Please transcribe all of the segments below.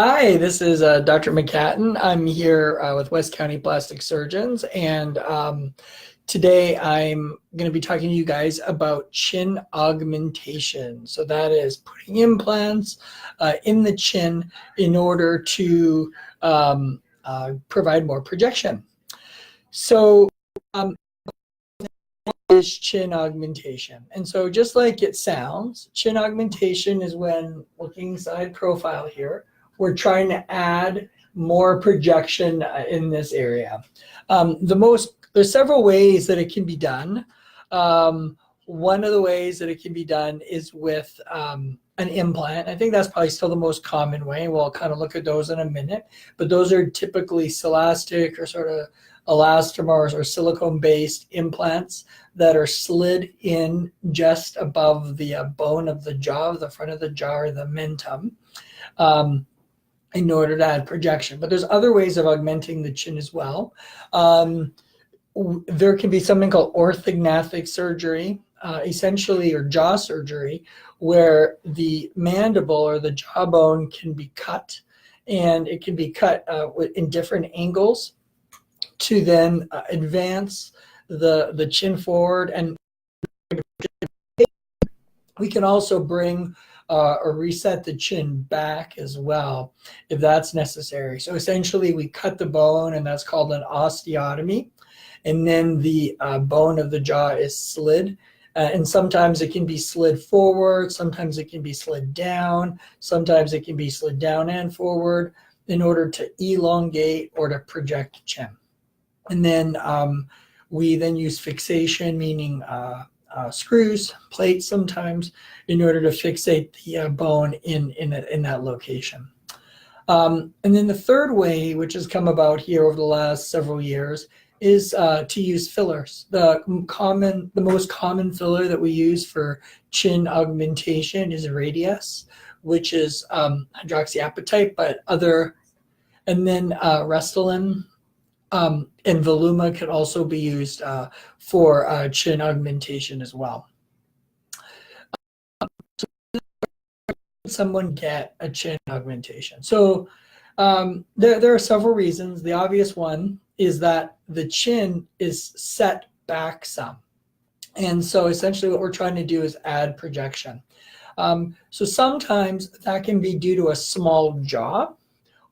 Hi, this is Dr. Myckatyn. I'm here with West County Plastic Surgeons, and today I'm going to be talking to you guys about chin augmentation. So that is putting implants in the chin in order to provide more projection. So um, is chin augmentation. And so just like it sounds, chin augmentation is when, looking side profile here, we're trying to add more projection in this area. There's several ways that it can be done. One of the ways that it can be done is with an implant. I think that's probably still the most common way. We'll kind of look at those in a minute, but those are typically silastic or sort of elastomers or silicone-based implants that are slid in just above the bone of the jaw, the front of the jaw, or the mentum, in order to add projection. But there's other ways of augmenting the chin as well. There can be something called orthognathic surgery, essentially, or jaw surgery, where the mandible or the jawbone can be cut, and it can be cut in different angles to then advance the chin forward. And we can also bring or reset the chin back as well if that's necessary. So essentially we cut the bone, and that's called an osteotomy, and then the bone of the jaw is slid. And sometimes it can be slid forward, sometimes it can be slid down, sometimes it can be slid down and forward in order to elongate or to project the chin. And then we then use fixation, meaning screws, plates sometimes, in order to fixate the bone in that location. And then the third way, which has come about here over the last several years, is to use fillers. The most common filler that we use for chin augmentation is Radiesse, which is hydroxyapatite, and then Restylane. And Voluma can also be used for chin augmentation as well. Someone get a chin augmentation? So there are several reasons. The obvious one is that the chin is set back some. And so essentially what we're trying to do is add projection. So sometimes that can be due to a small jaw,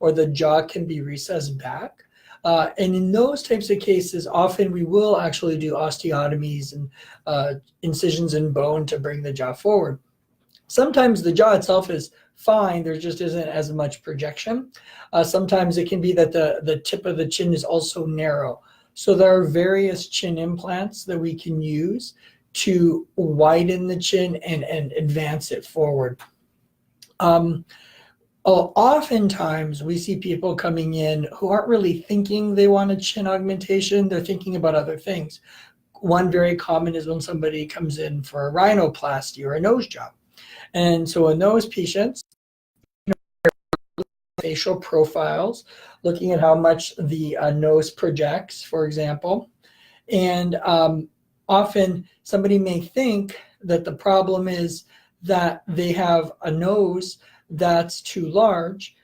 or the jaw can be recessed back. And in those types of cases, often we will actually do osteotomies and incisions in bone to bring the jaw forward. Sometimes the jaw itself is fine, there just isn't as much projection. Sometimes it can be that the tip of the chin is also narrow. So there are various chin implants that we can use to widen the chin and advance it forward. Oftentimes we see people coming in who aren't really thinking they want a chin augmentation. They're thinking about other things. One very common is when somebody comes in for a rhinoplasty or a nose job. And so in those patients, facial profiles, looking at how much the nose projects, for example. And often somebody may think that the problem is that they have a nose that's too large,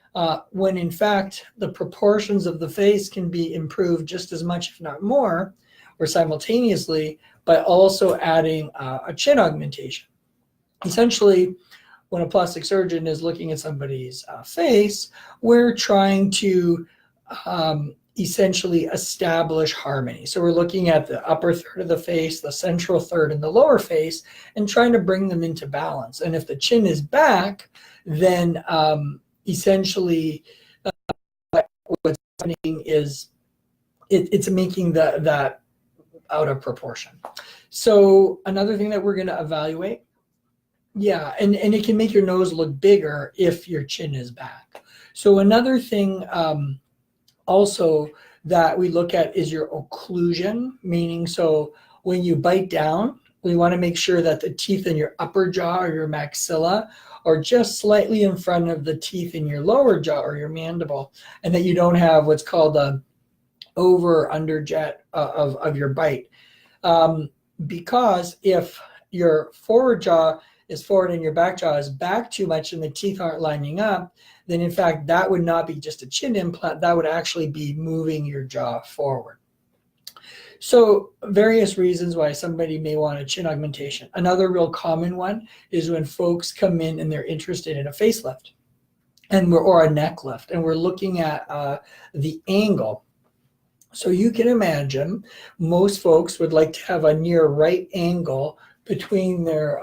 when in fact the proportions of the face can be improved just as much, if not more, or simultaneously, by also adding a chin augmentation. Essentially, when a plastic surgeon is looking at somebody's face, we're trying to essentially establish harmony. So we're looking at the upper third of the face, the central third, and the lower face, and trying to bring them into balance. And if the chin is back, then essentially what's happening is it's making that out of proportion. So another thing that we're going to evaluate, and it can make your nose look bigger if your chin is back. So another thing also that we look at is your occlusion, meaning so when you bite down, we want to make sure that the teeth in your upper jaw or your maxilla are just slightly in front of the teeth in your lower jaw or your mandible, and that you don't have what's called a over or under jet of your bite. Because if your forward jaw is forward and your back jaw is back too much and the teeth aren't lining up, then in fact, that would not be just a chin implant. That would actually be moving your jaw forward. So various reasons why somebody may want a chin augmentation. Another real common one is when folks come in and they're interested in a facelift or a neck lift, and we're looking at the angle. So you can imagine most folks would like to have a near right angle between their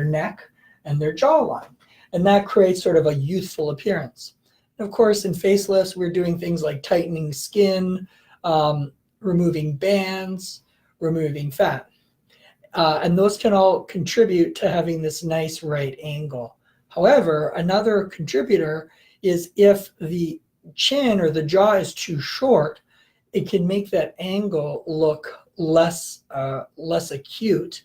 neck and their jawline, and that creates sort of a youthful appearance. And of course, in facelifts, we're doing things like tightening skin, removing bands, removing fat, and those can all contribute to having this nice right angle. However, another contributor is if the chin or the jaw is too short, it can make that angle look less acute.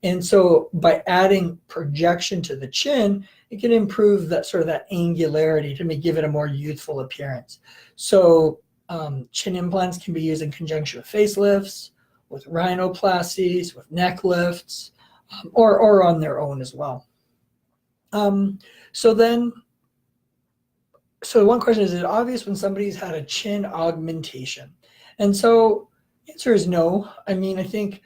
And so by adding projection to the chin, it can improve that sort of that angularity to give it a more youthful appearance. So chin implants can be used in conjunction with facelifts, with rhinoplasties, with neck lifts, or on their own as well. So one question is it obvious when somebody's had a chin augmentation? And so the answer is no. I mean, I think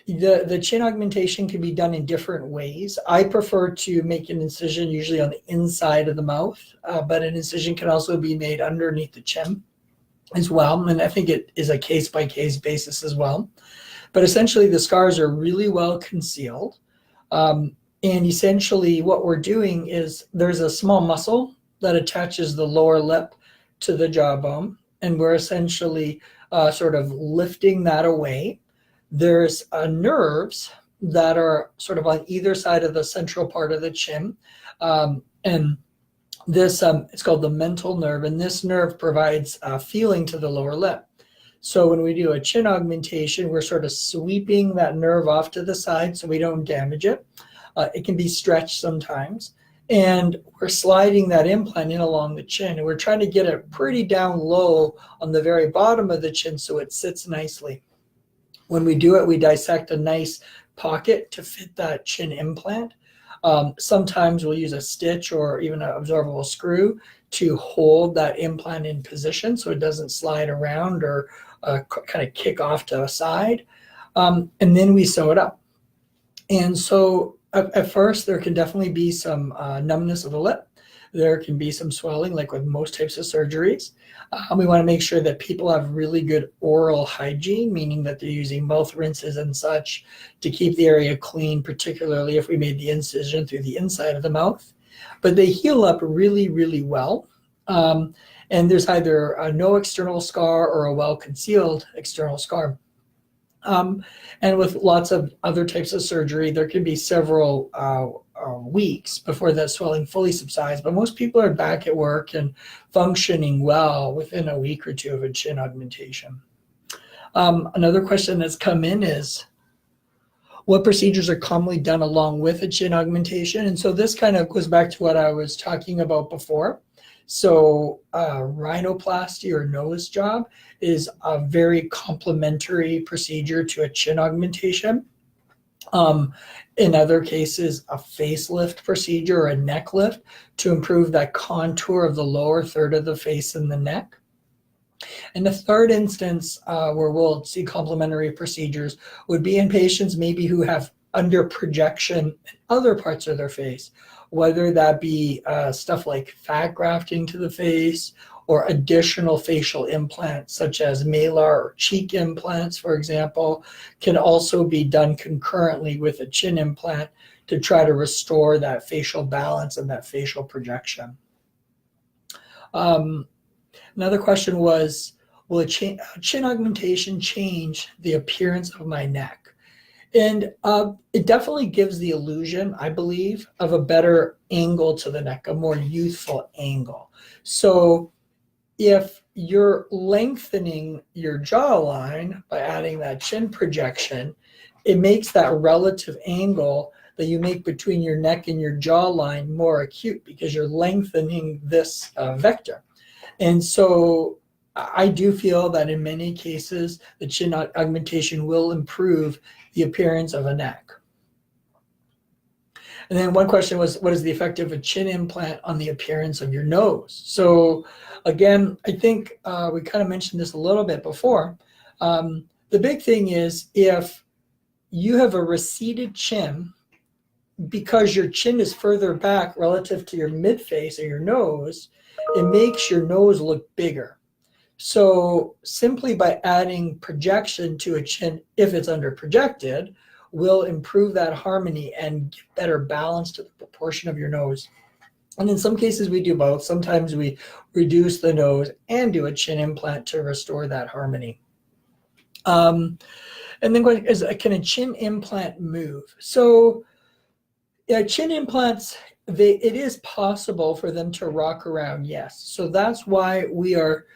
the chin augmentation can be done in different ways. I prefer to make an incision usually on the inside of the mouth, but an incision can also be made underneath the chin as well. And I think it is a case-by-case basis as well. But essentially the scars are really well concealed. And essentially what we're doing is there's a small muscle that attaches the lower lip to the jawbone, and we're essentially sort of lifting that away. There's nerves that are sort of on either side of the central part of the chin. And this, it's called the mental nerve, and this nerve provides feeling to the lower lip. So when we do a chin augmentation, we're sort of sweeping that nerve off to the side so we don't damage it. It can be stretched sometimes. And we're sliding that implant in along the chin, and we're trying to get it pretty down low on the very bottom of the chin so it sits nicely. When we do it, we dissect a nice pocket to fit that chin implant. Sometimes we'll use a stitch or even an absorbable screw to hold that implant in position so it doesn't slide around or kind of kick off to a side. And then we sew it up. And so at first, there can definitely be some numbness of the lip. There can be some swelling, like with most types of surgeries. We want to make sure that people have really good oral hygiene, meaning that they're using mouth rinses and such to keep the area clean, particularly if we made the incision through the inside of the mouth. But they heal up really, really well. And there's either no external scar or a well-concealed external scar. And with lots of other types of surgery, there can be several weeks before that swelling fully subsides, but most people are back at work and functioning well within a week or two of a chin augmentation. Another question that's come in is, what procedures are commonly done along with a chin augmentation? And so this kind of goes back to what I was talking about before. So rhinoplasty or nose job is a very complementary procedure to a chin augmentation. In other cases, a facelift procedure or a neck lift to improve that contour of the lower third of the face and the neck. And the third instance where we'll see complementary procedures would be in patients maybe who have under projection in other parts of their face, whether that be stuff like fat grafting to the face or additional facial implants such as malar or cheek implants, for example, can also be done concurrently with a chin implant to try to restore that facial balance and that facial projection. Another question was, will a chin augmentation change the appearance of my neck? And it definitely gives the illusion, I believe, of a better angle to the neck, a more youthful angle. So if you're lengthening your jawline by adding that chin projection, it makes that relative angle that you make between your neck and your jawline more acute because you're lengthening this vector. And so I do feel that in many cases, the chin augmentation will improve the appearance of a neck. And then one question was, what is the effect of a chin implant on the appearance of your nose? So again, I think we kind of mentioned this a little bit before. The big thing is if you have a receded chin, because your chin is further back relative to your midface or your nose, it makes your nose look bigger. So simply by adding projection to a chin, if it's under projected, will improve that harmony and give better balance to the proportion of your nose. And in some cases we do both. Sometimes we reduce the nose and do a chin implant to restore that harmony. And then can a chin implant move? So yeah, chin implants, it is possible for them to rock around, yes. So that's why we are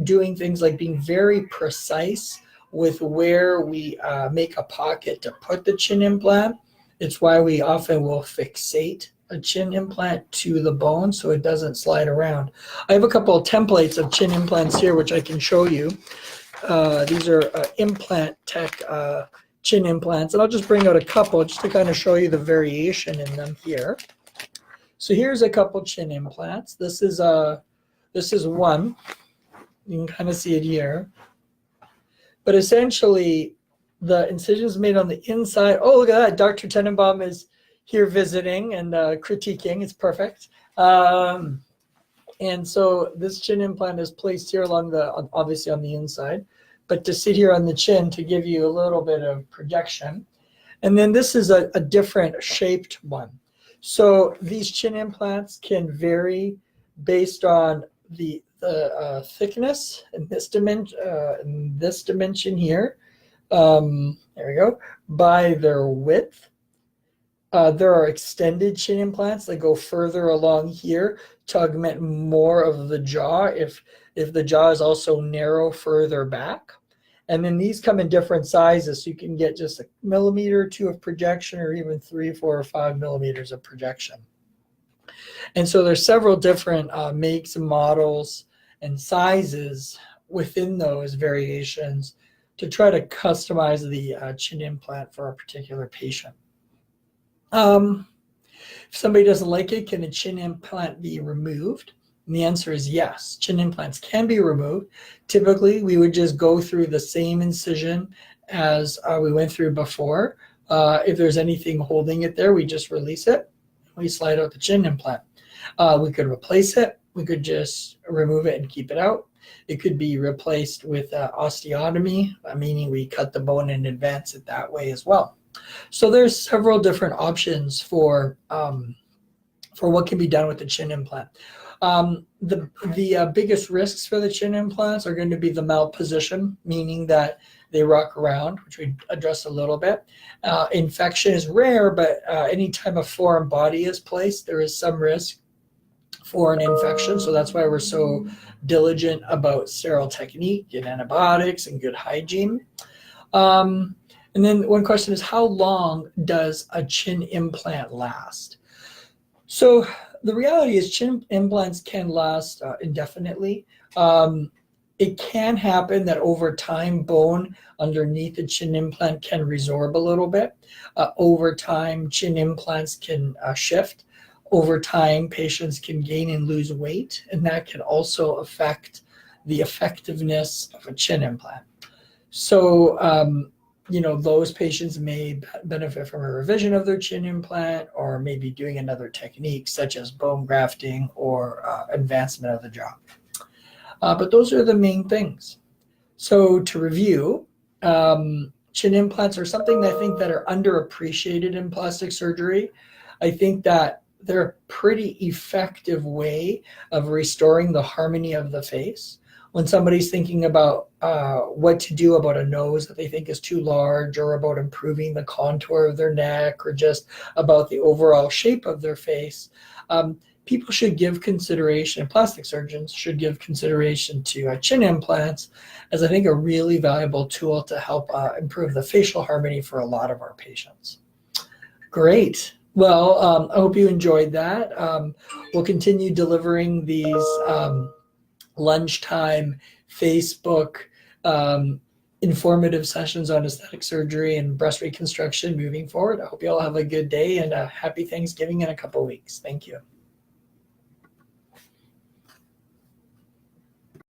doing things like being very precise with where we make a pocket to put the chin implant. It's why we often will fixate a chin implant to the bone so it doesn't slide around. I have a couple of templates of chin implants here which I can show you. These are Implant Tech chin implants, and I'll just bring out a couple just to kind of show you the variation in them here. So here's a couple chin implants. This is one. You can kind of see it here. But essentially, the incision is made on the inside. Oh, look at that. Dr. Tenenbaum is here visiting and critiquing. It's perfect. And so this chin implant is placed here along obviously on the inside, but to sit here on the chin to give you a little bit of projection. And then this is a different shaped one. So these chin implants can vary based on the thickness in this dimension here. There we go. By their width. There are extended chin implants that go further along here to augment more of the jaw if the jaw is also narrow further back. And then these come in different sizes, so you can get just 1 millimeter or 2 of projection, or even 3, 4, or 5 millimeters of projection. And so there's several different makes and models and sizes within those variations to try to customize the chin implant for a particular patient. If somebody doesn't like it, can a chin implant be removed? And the answer is yes. Chin implants can be removed. Typically, we would just go through the same incision as we went through before. If there's anything holding it there, we just release it. We slide out the chin implant. We could replace it. We could just remove it and keep it out. It could be replaced with osteotomy, meaning we cut the bone and advance it that way as well. So there's several different options for what can be done with the chin implant. The biggest risks for the chin implants are going to be the malposition, meaning that they rock around, which we addressed a little bit. Infection is rare, but anytime a foreign body is placed, there is some risk for an infection. So that's why we're so diligent about sterile technique and antibiotics and good hygiene. And then one question is, how long does a chin implant last? So the reality is chin implants can last indefinitely. It can happen that over time, bone underneath the chin implant can resorb a little bit. Over time, chin implants can shift. Over time, patients can gain and lose weight, and that can also affect the effectiveness of a chin implant. So, those patients may benefit from a revision of their chin implant, or maybe doing another technique such as bone grafting or advancement of the jaw. But those are the main things. So to review, chin implants are something that I think that are underappreciated in plastic surgery. I think that they're a pretty effective way of restoring the harmony of the face. When somebody's thinking about what to do about a nose that they think is too large, or about improving the contour of their neck, or just about the overall shape of their face, people should give consideration, plastic surgeons should give consideration to chin implants as, I think, a really valuable tool to help improve the facial harmony for a lot of our patients. Great. Well, I hope you enjoyed that. We'll continue delivering these lunchtime Facebook informative sessions on aesthetic surgery and breast reconstruction moving forward. I hope you all have a good day and a happy Thanksgiving in a couple of weeks. Thank you.